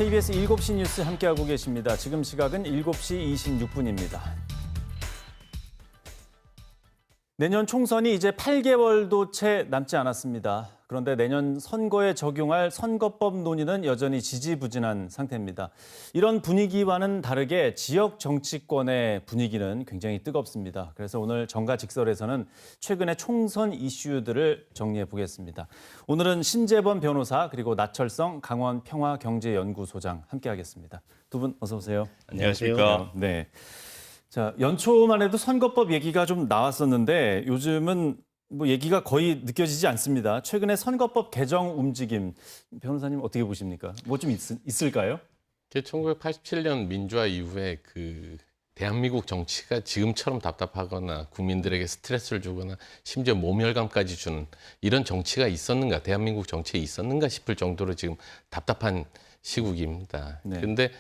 KBS 7시 뉴스 함께하고 계십니다. 지금 시각은 7시 26분입니다. 내년 총선이 이제 8개월도 채 남지 않았습니다. 그런데 내년 선거에 적용할 선거법 논의는 여전히 지지부진한 상태입니다. 이런 분위기와는 다르게 지역 정치권의 분위기는 굉장히 뜨겁습니다. 그래서 오늘 정가직설에서는 최근의 총선 이슈들을 정리해 보겠습니다. 오늘은 신재범 변호사 그리고 나철성 강원평화경제연구소장 함께하겠습니다. 두 분 어서 오세요. 안녕하십니까. 네. 자, 연초만 해도 선거법 얘기가 좀 나왔었는데 요즘은 뭐 얘기가 거의 느껴지지 않습니다. 최근에 선거법 개정 움직임 변호사님 어떻게 보십니까? 뭐 좀 있을까요? 1987년 민주화 이후에 그 대한민국 정치가 지금처럼 답답하거나 국민들에게 스트레스를 주거나 심지어 모멸감까지 주는 이런 정치가 있었는가, 대한민국 정치에 있었는가 싶을 정도로 지금 답답한 시국입니다. 그런데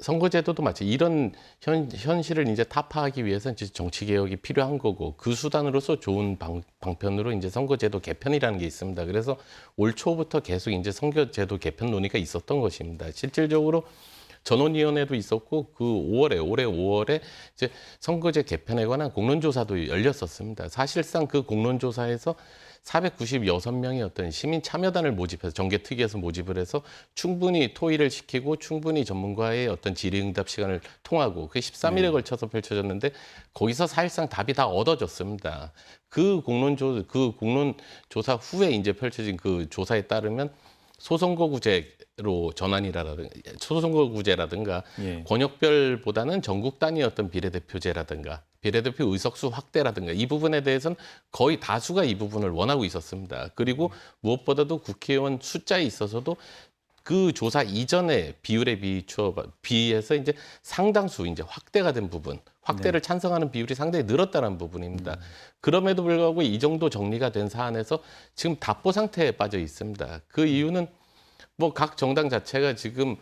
선거제도도 마치 이런 현실을 이제 타파하기 위해서 이제 정치 개혁이 필요한 거고 그 수단으로서 좋은 방편으로 이제 선거제도 개편이라는 게 있습니다. 그래서 올 초부터 계속 이제 선거제도 개편 논의가 있었던 것입니다. 실질적으로 전원위원회도 있었고 그 올해 5월에 이제 선거제 개편에 관한 공론조사도 열렸었습니다. 사실상 그 공론조사에서 496명의 어떤 시민 참여단을 모집해서 정개특위에서 모집을 해서 충분히 토의를 시키고 충분히 전문가의 어떤 질의응답 시간을 통하고 그게 13일에 걸쳐서 펼쳐졌는데 거기서 사실상 답이 다 얻어졌습니다. 그 공론조사 후에 이제 펼쳐진 그 조사에 따르면 소선거구제로 소선거구제라든가 권역별보다는 전국 단위 어떤 비례대표제라든가 비례대표 의석수 확대라든가 이 부분에 대해서는 거의 다수가 이 부분을 원하고 있었습니다. 그리고 무엇보다도 국회의원 숫자에 있어서도 그 조사 이전의 비율에 비해서 이제 상당수 이제 확대가 된 부분, 확대를 찬성하는 비율이 상당히 늘었다는 부분입니다. 그럼에도 불구하고 이 정도 정리가 된 사안에서 지금 답보 상태에 빠져 있습니다. 그 이유는 뭐 각 정당 자체가 지금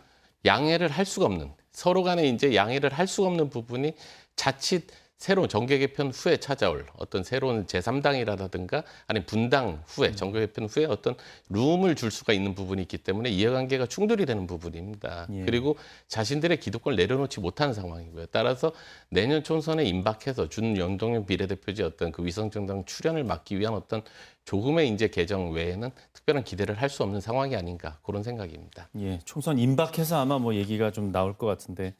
양해를 할 수가 없는, 서로 간에 이제 양해를 할 수가 없는 부분이 자칫 새로운 정계 개편 후에 찾아올 어떤 새로운 제3당이라든가 아니면 분당 후에 정계 개편 후에 어떤 룸을 줄 수가 있는 부분이 있기 때문에 이해관계가 충돌이 되는 부분입니다. 그리고 자신들의 기득권을 내려놓지 못하는 상황이고요. 따라서 내년 총선에 임박해서 준연동형 비례대표제 어떤 그 위성정당 출현을 막기 위한 어떤 조금의 이제 개정 외에는 특별한 기대를 할 수 없는 상황이 아닌가 그런 생각입니다. 예, 총선 임박해서 아마 뭐 얘기가 좀 나올 것 같은데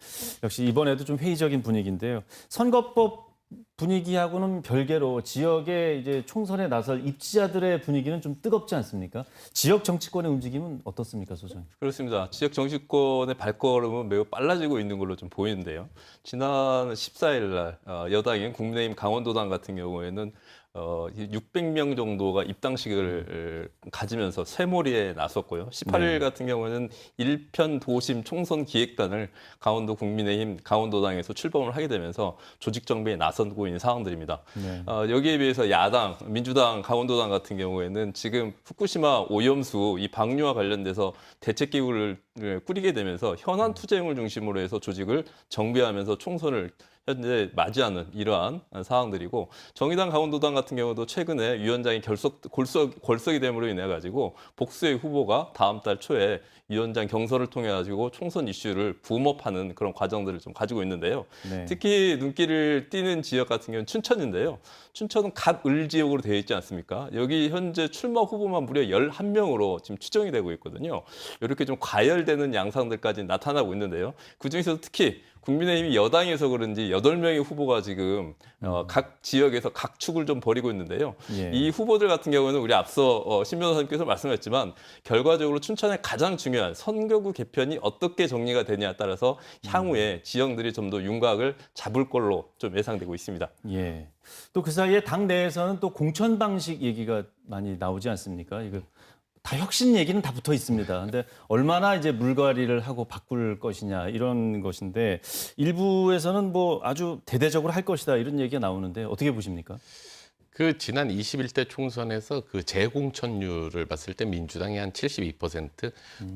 역시 이번에도 좀 회의적인 분위기인데요. 선거법 분위기하고는 별개로 지역의 이제 총선에 나설 입지자들의 분위기는 좀 뜨겁지 않습니까? 지역 정치권의 움직임은 어떻습니까, 소장님? 그렇습니다. 지역 정치권의 발걸음은 매우 빨라지고 있는 걸로 좀 보이는데요. 지난 14일 날 여당인 국민의힘 강원도당 같은 경우에는 600명 정도가 입당식을 가지면서 쇠몰이에 나섰고요. 18일 같은 경우에는 일편 도심 총선 기획단을 강원도 국민의힘 강원도당에서 출범을 하게 되면서 조직 정비에 나서고 있는 상황들입니다. 여기에 비해서 야당, 민주당, 강원도당 같은 경우에는 지금 후쿠시마 오염수 이 방류와 관련돼서 대책기구를 꾸리게 되면서 현안 투쟁을 중심으로 해서 조직을 정비하면서 총선을 현재 맞이하는 이러한 상황들이고 정의당 강원도당 같은 경우도 최근에 위원장이 골석이 됨으로 인해 가지고 복수의 후보가 다음 달 초에 위원장 경선을 통해 가지고 총선 이슈를 붐업하는 그런 과정들을 좀 가지고 있는데요. 특히 눈길을 띄는 지역 같은 경우는 춘천인데요. 춘천은 갑을 지역으로 되어 있지 않습니까? 여기 현재 출마 후보만 무려 11명으로 지금 추정이 되고 있거든요. 이렇게 좀 과열되는 양상들까지 나타나고 있는데요. 그중에서 특히 국민의힘이 여당에서 그런지 8명의 후보가 지금 각 지역에서 각축을 좀 벌이고 있는데요. 이 후보들 같은 경우는 우리 앞서 신 변호사님께서 말씀하셨지만 결과적으로 춘천의 가장 중요한 선거구 개편이 어떻게 정리가 되냐에 따라서 향후에 지역들이 좀 더 윤곽을 잡을 걸로 좀 예상되고 있습니다. 예. 또 그 사이에 당 내에서는 또 공천 방식 얘기가 많이 나오지 않습니까? 이거 다 혁신 얘기는 다 붙어 있습니다. 근데 얼마나 이제 물갈이를 하고 바꿀 것이냐 이런 것인데 일부에서는 뭐 아주 대대적으로 할 것이다 이런 얘기가 나오는데 어떻게 보십니까? 그 지난 21대 총선에서 그 재공천율을 봤을 때 민주당이 한 72%,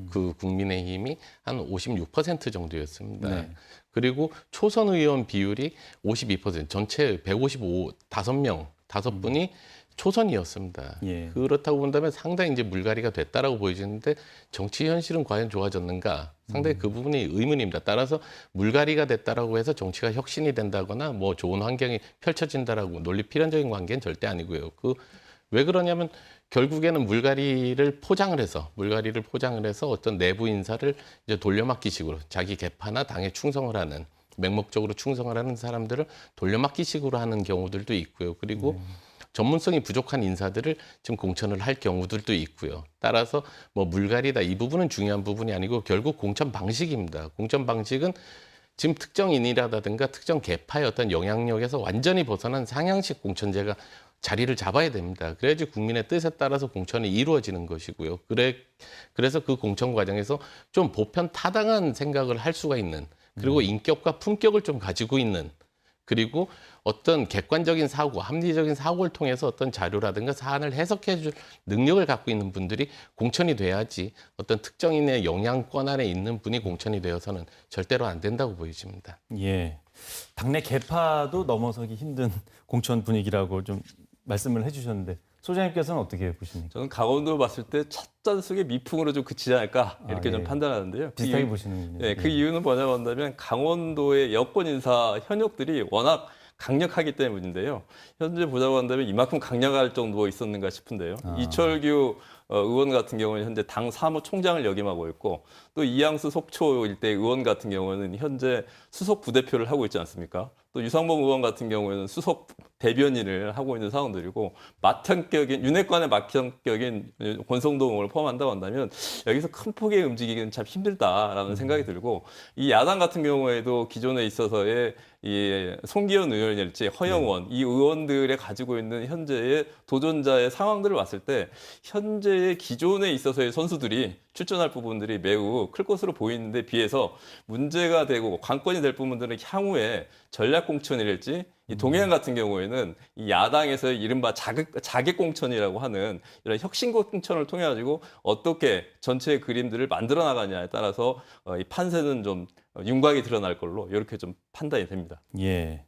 그 국민의힘이 한 56% 정도였습니다. 그리고 초선 의원 비율이 52%, 전체 555명, 5분이 초선이었습니다. 예. 그렇다고 본다면 상당히 이제 물갈이가 됐다라고 보여지는데 정치 현실은 과연 좋아졌는가? 상당히 그 부분이 의문입니다. 따라서 물갈이가 됐다라고 해서 정치가 혁신이 된다거나 뭐 좋은 환경이 펼쳐진다라고 논리 필연적인 관계는 절대 아니고요. 왜 그러냐면 결국에는 물갈이를 포장을 해서 어떤 내부 인사를 이제 돌려막기식으로 자기 계파나 당에 충성을 하는 맹목적으로 충성을 하는 사람들을 돌려막기식으로 하는 경우들도 있고요. 그리고 전문성이 부족한 인사들을 지금 공천을 할 경우들도 있고요. 따라서 뭐 물갈이다 이 부분은 중요한 부분이 아니고 결국 공천 방식입니다. 공천 방식은 지금 특정인이라든가 특정 계파의 어떤 영향력에서 완전히 벗어난 상향식 공천제가 자리를 잡아야 됩니다. 그래야지 국민의 뜻에 따라서 공천이 이루어지는 것이고요. 그래서 그 공천 과정에서 좀 보편 타당한 생각을 할 수가 있는, 그리고 인격과 품격을 좀 가지고 있는, 그리고 어떤 객관적인 사고, 합리적인 사고를 통해서 어떤 자료라든가 사안을 해석해 줄 능력을 갖고 있는 분들이 공천이 돼야지 어떤 특정인의 영향권 안에 있는 분이 공천이 되어서는 절대로 안 된다고 보여집니다. 예. 당내 계파도 넘어서기 힘든 공천 분위기라고 좀 말씀을 해주셨는데 소장님께서는 어떻게 보십니까? 저는 강원도 봤을 때 찻잔속의 미풍으로 좀 그치지 않을까 이렇게 좀 예. 판단하는데요. 비슷하게 보시는군요. 네, 그 이유는 뭐냐고 한다면 강원도의 여권 인사 현역들이 워낙 강력하기 때문인데요. 현재 보자고 한다면 이만큼 강력할 정도가 있었는가 싶은데요. 이철규 의원 같은 경우는 현재 당 사무총장을 역임하고 있고, 또 이양수 속초 일대 의원 같은 경우는 현재 수석 부대표를 하고 있지 않습니까? 또 유상범 의원 같은 경우에는 수석 대변인을 하고 있는 상황들이고, 윤핵관의 맏형격인 권성동 의원을 포함한다고 한다면 여기서 큰 폭의 움직이기는 참 힘들다라는 생각이 들고, 이 야당 같은 경우에도 기존에 있어서의 이 송기현 의원일지 허영 의원, 이 의원들의 가지고 있는 현재의 도전자의 상황들을 봤을 때 현재의 기존에 있어서의 선수들이 출전할 부분들이 매우 클 것으로 보이는데 비해서 문제가 되고 관건이 될 부분들은 향후에 전략 공천이랄지, 이 동해안 같은 경우에는 이 야당에서의 이른바 자객 공천이라고 하는 이런 혁신 공천을 통해 가지고 어떻게 전체의 그림들을 만들어 나가냐에 따라서 이 판세는 좀 윤곽이 드러날 걸로 이렇게 좀 판단이 됩니다. 예.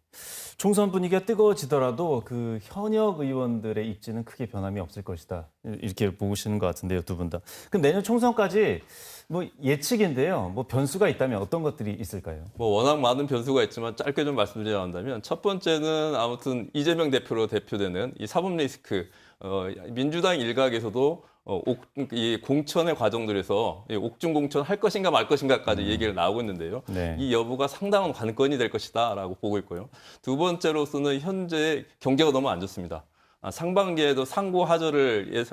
총선 분위기가 뜨거워지더라도 그 현역 의원들의 입지는 크게 변함이 없을 것이다. 이렇게 보시는 것 같은데요, 두 분 다. 그럼 내년 총선까지 뭐 예측인데요. 뭐 변수가 있다면 어떤 것들이 있을까요? 뭐 워낙 많은 변수가 있지만 짧게 좀 말씀드리자 한다면, 첫 번째는 아무튼 이재명 대표로 대표되는 이 사법 리스크, 민주당 일각에서도 이 공천의 과정들에서 옥중 공천 할 것인가 말 것인가까지 얘기를 나오고 있는데요. 네. 이 여부가 상당한 관건이 될 것이다라고 보고 있고요. 두 번째로서는 현재 경제가 너무 안 좋습니다. 상반기에도 상고 하저를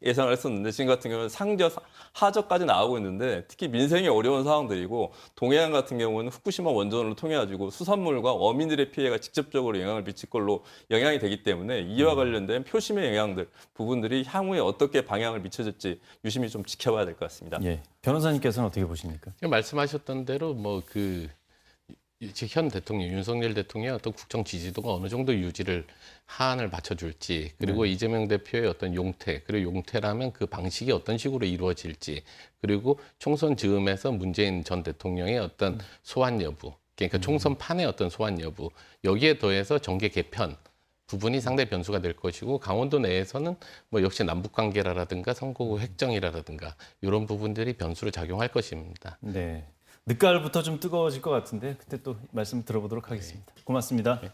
예상을 했었는데 지금 같은 경우는 상저 하저까지 나오고 있는데, 특히 민생이 어려운 상황들이고, 동해안 같은 경우는 후쿠시마 원전을 통해 가지고 수산물과 어민들의 피해가 직접적으로 영향을 미칠 걸로 영향이 되기 때문에 이와 관련된 표심의 영향들 부분들이 향후에 어떻게 방향을 미쳐질지 유심히 좀 지켜봐야 될 것 같습니다. 예. 변호사님께서는 어떻게 보십니까? 말씀하셨던 대로 현 대통령, 윤석열 대통령의 어떤 국정 지지도가 어느 정도 유지를 하한을 맞춰줄지, 그리고 이재명 대표의 어떤 용태, 그리고 용태라면 그 방식이 어떤 식으로 이루어질지, 그리고 총선 즈음에서 문재인 전 대통령의 어떤 소환 여부, 그러니까 총선판의 어떤 소환 여부, 여기에 더해서 정계 개편 부분이 상당히 변수가 될 것이고, 강원도 내에서는 뭐 역시 남북 관계라든가 선거구 획정이라든가 이런 부분들이 변수로 작용할 것입니다. 네. 늦가을부터 좀 뜨거워질 것 같은데 그때 또 말씀 들어보도록 하겠습니다. 고맙습니다. 네.